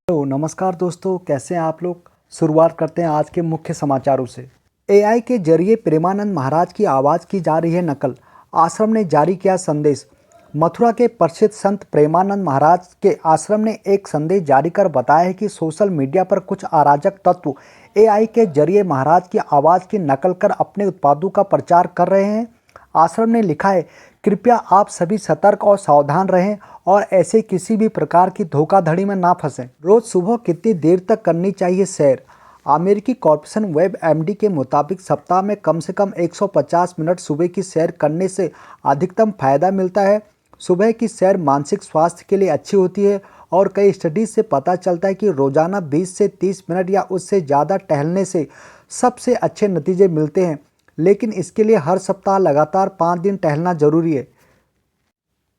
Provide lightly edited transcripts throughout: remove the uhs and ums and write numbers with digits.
Hello नमस्कार दोस्तों, कैसे हैं आप लोग। शुरुआत करते हैं आज के मुख्य समाचारों से। एआई के जरिए प्रेमानंद महाराज की आवाज़ की जा रही है नकल। आश्रम ने जारी किया संदेश। मथुरा के प्रसिद्ध संत प्रेमानंद महाराज के आश्रम ने एक संदेश जारी कर बताया है कि सोशल मीडिया पर कुछ अराजक तत्व एआई के जरिए महाराज की आवाज़ की नकल कर अपने उत्पादों का प्रचार कर रहे हैं। आश्रम ने लिखा है, कृपया आप सभी सतर्क और सावधान रहें और ऐसे किसी भी प्रकार की धोखाधड़ी में ना फंसें। रोज सुबह कितनी देर तक करनी चाहिए सैर। अमेरिकी कॉर्पोरेशन वेब एमडी के मुताबिक सप्ताह में कम से कम 150 मिनट सुबह की सैर करने से अधिकतम फायदा मिलता है। सुबह की सैर मानसिक स्वास्थ्य के लिए अच्छी होती है और कई स्टडीज से पता चलता है कि रोजाना 20 से 30 मिनट या उससे ज़्यादा टहलने से सबसे अच्छे नतीजे मिलते हैं, लेकिन इसके लिए हर सप्ताह लगातार 5 दिन टहलना जरूरी है।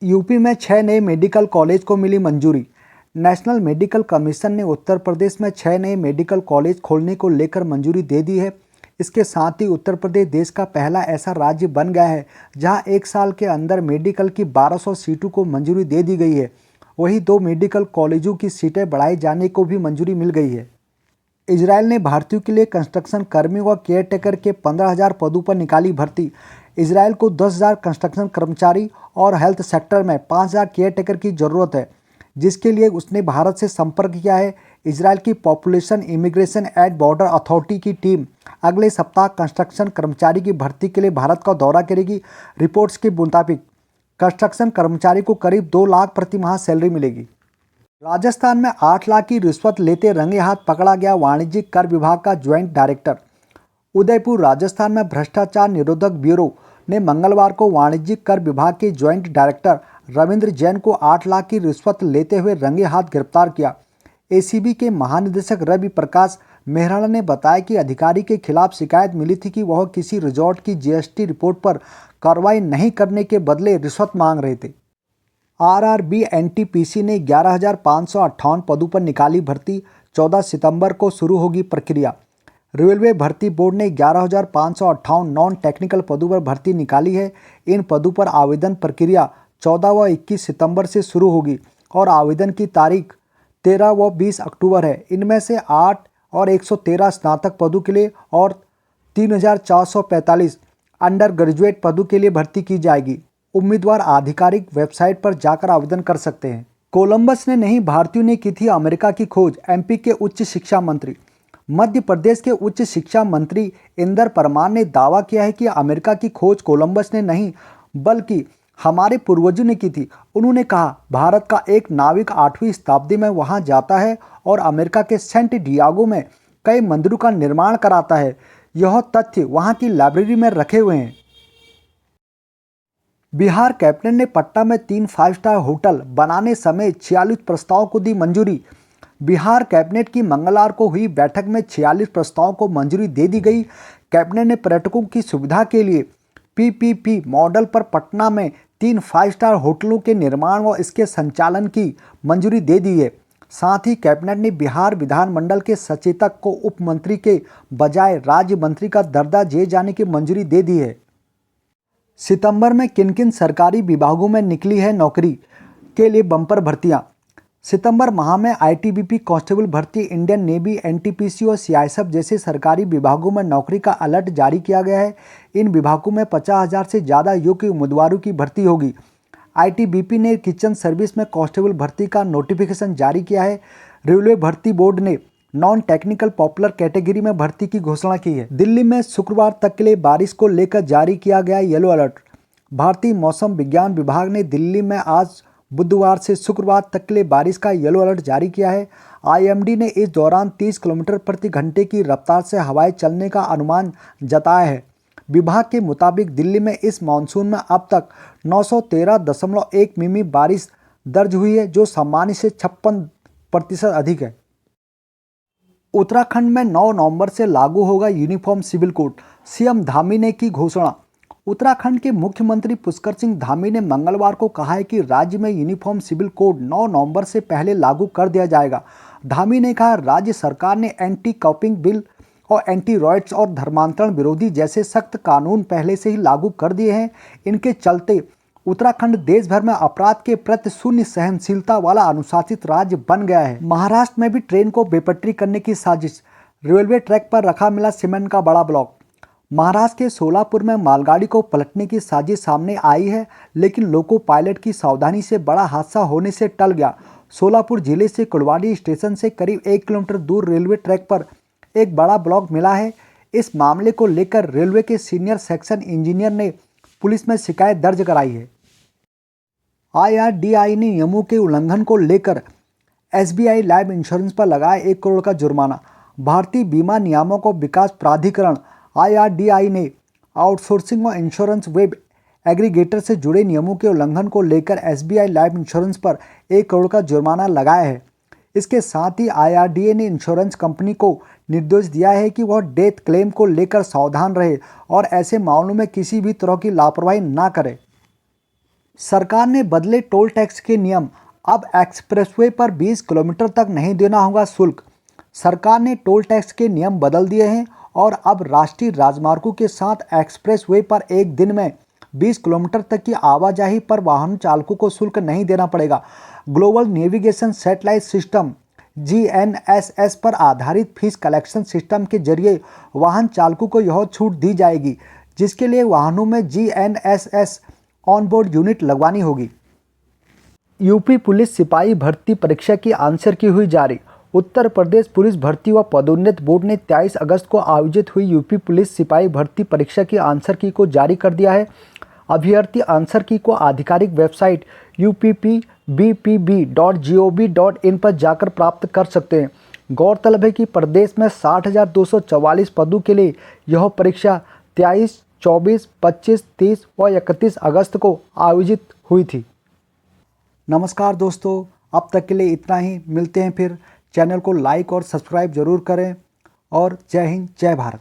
यूपी में 6 नए मेडिकल कॉलेज को मिली मंजूरी। नेशनल मेडिकल कमीशन ने उत्तर प्रदेश में 6 नए मेडिकल कॉलेज खोलने को लेकर मंजूरी दे दी है। इसके साथ ही उत्तर प्रदेश देश का पहला ऐसा राज्य बन गया है जहां एक साल के अंदर मेडिकल की 1200 सीटों को मंजूरी दे दी गई है। वहीं 2 मेडिकल कॉलेजों की सीटें बढ़ाए जाने को भी मंजूरी मिल गई है। इजराइल ने भारतीयों के लिए कंस्ट्रक्शन कर्मियों व केयरटेकर के 15,000 पदों पर निकाली भर्ती। इजराइल को 10,000 कंस्ट्रक्शन कर्मचारी और हेल्थ सेक्टर में 5,000 केयरटेकर की ज़रूरत है, जिसके लिए उसने भारत से संपर्क किया है। इजराइल की population immigration and border authority की टीम अगले सप्ताह कंस्ट्रक्शन कर्मचारी की भर्ती के लिए भारत का दौरा करेगी। रिपोर्ट्स के मुताबिक कंस्ट्रक्शन कर्मचारी को करीब 2 लाख प्रति माह सैलरी मिलेगी। राजस्थान में 8 लाख की रिश्वत लेते रंगे हाथ पकड़ा गया वाणिज्यिक कर विभाग का ज्वाइंट डायरेक्टर। उदयपुर राजस्थान में भ्रष्टाचार निरोधक ब्यूरो ने मंगलवार को वाणिज्यिक कर विभाग के ज्वाइंट डायरेक्टर रविंद्र जैन को 8 लाख की रिश्वत लेते हुए रंगे हाथ गिरफ्तार किया। एसीबी के महानिदेशक रवि प्रकाश मेहराणा ने बताया कि अधिकारी के खिलाफ शिकायत मिली थी कि वह किसी रिजॉर्ट की जीएसटी रिपोर्ट पर कार्रवाई नहीं करने के बदले रिश्वत मांग रहे थे। आरआरबी एनटीपीसी ने 11,558 पदों पर निकाली भर्ती। 14 सितंबर को शुरू होगी प्रक्रिया। रेलवे भर्ती बोर्ड ने 11,558 नॉन टेक्निकल पदों पर भर्ती निकाली है। इन पदों पर आवेदन प्रक्रिया 14 व 21 सितंबर से शुरू होगी और आवेदन की तारीख 13 व 20 अक्टूबर है। इनमें से 8 और 113 स्नातक पदों के लिए और 3,445 अंडर ग्रेजुएट पदों के लिए भर्ती की जाएगी। उम्मीदवार आधिकारिक वेबसाइट पर जाकर आवेदन कर सकते हैं। कोलंबस ने नहीं, भारतीयों ने की थी अमेरिका की खोज। एमपी के उच्च शिक्षा मंत्री। मध्य प्रदेश के उच्च शिक्षा मंत्री इंदर परमार ने दावा किया है कि अमेरिका की खोज कोलंबस ने नहीं बल्कि हमारे पूर्वजों ने की थी। उन्होंने कहा, भारत का एक नाविक 8वीं शताब्दी में वहां जाता है और अमेरिका के सेंट डियागो में कई मंदिरों का निर्माण कराता है। यह तथ्य वहां की लाइब्रेरी में रखे हुए हैं। बिहार कैबिनेट ने पटना में 3 5 स्टार होटल बनाने समेत 46 प्रस्तावों को दी मंजूरी। बिहार कैबिनेट की मंगलवार को हुई बैठक में 46 प्रस्तावों को मंजूरी दे दी गई। कैबिनेट ने पर्यटकों की सुविधा के लिए पीपीपी मॉडल पर पटना में 3 5 स्टार होटलों के निर्माण व इसके संचालन की मंजूरी दे दी है। साथ ही कैबिनेट ने बिहार विधानमंडल के सचेतक को उप मंत्री के बजाय राज्य मंत्री का दर्जा दिए जाने की मंजूरी दे दी है। सितंबर में किन किन सरकारी विभागों में निकली है नौकरी के लिए बम्पर भर्तियां। सितंबर माह में आईटीबीपी कांस्टेबल भर्ती, इंडियन नेवी, एनटीपीसी और सीआईएसएफ जैसे सरकारी विभागों में नौकरी का अलर्ट जारी किया गया है। इन विभागों में 50,000 से ज़्यादा योग्य उम्मीदवारों की भर्ती होगी। आईटीबीपी ने किचन सर्विस में कांस्टेबल भर्ती का नोटिफिकेशन जारी किया है। रेलवे भर्ती बोर्ड ने नॉन टेक्निकल पॉपुलर कैटेगरी में भर्ती की घोषणा की है। दिल्ली में शुक्रवार तक के लिए बारिश को लेकर जारी किया गया येलो अलर्ट। भारतीय मौसम विज्ञान विभाग ने दिल्ली में आज बुधवार से शुक्रवार तक के लिए बारिश का येलो अलर्ट जारी किया है। आईएमडी ने इस दौरान 30 किलोमीटर प्रति घंटे की रफ्तार से हवाएं चलने का अनुमान जताया है। विभाग के मुताबिक दिल्ली में इस मानसून में अब तक 913.1 मिमी बारिश दर्ज हुई है, जो सामान्य से 56% अधिक है। उत्तराखंड में 9 नवंबर से लागू होगा uniform civil code. CM Dhami ने की घोषणा। उत्तराखंड के मुख्यमंत्री पुष्कर सिंह धामी ने मंगलवार को कहा है कि राज्य में यूनिफॉर्म सिविल कोड 9 नवंबर से पहले लागू कर दिया जाएगा। धामी ने कहा, राज्य सरकार ने एंटी कॉपिंग बिल और एंटी रॉयट्स और धर्मांतरण विरोधी जैसे सख्त कानून पहले से ही लागू कर दिए हैं। इनके चलते उत्तराखंड देश भर में अपराध के प्रति शून्य सहनशीलता वाला अनुशासित राज्य बन गया है। महाराष्ट्र में भी ट्रेन को बेपटरी करने की साजिश, रेलवे ट्रैक पर रखा मिला सीमेंट का बड़ा ब्लॉक। महाराष्ट्र के सोलापुर में मालगाड़ी को पलटने की साजिश सामने आई है, लेकिन लोको पायलट की सावधानी से बड़ा हादसा होने से टल गया। सोलापुर जिले से कुलवाड़ी स्टेशन से करीब 1 किलोमीटर दूर रेलवे ट्रैक पर एक बड़ा ब्लॉक मिला है। इस मामले को लेकर रेलवे के सीनियर सेक्शन इंजीनियर ने पुलिस में शिकायत दर्ज कराई है। IRDAI ने नियमों के उल्लंघन को लेकर SBI लाइफ इंश्योरेंस पर लगाया 1 करोड़ का जुर्माना। भारतीय बीमा नियामक और विकास प्राधिकरण IRDAI ने आउटसोर्सिंग और इंश्योरेंस वेब एग्रीगेटर से जुड़े नियमों के उल्लंघन को लेकर SBI लाइफ इंश्योरेंस पर 1 करोड़ का जुर्माना लगाया है। इसके साथ ही IRDAI ने इंश्योरेंस कंपनी को निर्देश दिया है कि वह डेथ क्लेम को लेकर सावधान रहे और ऐसे मामलों में किसी भी तरह की लापरवाही ना करे। सरकार ने बदले टोल टैक्स के नियम, अब एक्सप्रेसवे पर 20 किलोमीटर तक नहीं देना होगा शुल्क। सरकार ने टोल टैक्स के नियम बदल दिए हैं और अब राष्ट्रीय राजमार्गों के साथ एक्सप्रेसवे पर एक दिन में 20 किलोमीटर तक की आवाजाही पर वाहन चालकों को शुल्क नहीं देना पड़ेगा। Global navigation satellite system GNSS पर आधारित फीस कलेक्शन सिस्टम के जरिए वाहन चालकों को यह छूट दी जाएगी, जिसके लिए वाहनों में GNSS ऑनबोर्ड यूनिट लगवानी होगी। यूपी पुलिस सिपाही भर्ती परीक्षा की आंसर की हुई जारी। उत्तर प्रदेश पुलिस भर्ती व पदोन्नति बोर्ड ने 23 अगस्त को आयोजित हुई यूपी पुलिस सिपाही भर्ती परीक्षा की आंसर की को जारी कर दिया है। अभ्यर्थी आंसर की को आधिकारिक वेबसाइट uppbpb.gov.in पर जाकर प्राप्त कर सकते हैं। गौरतलब है कि प्रदेश में 60,244 पदों के लिए यह परीक्षा 23, 24, 25, 30 व 31 अगस्त को आयोजित हुई थी। नमस्कार दोस्तों, अब तक के लिए इतना ही। मिलते हैं फिर। चैनल को लाइक और सब्सक्राइब जरूर करें और जय हिंद, जय भारत।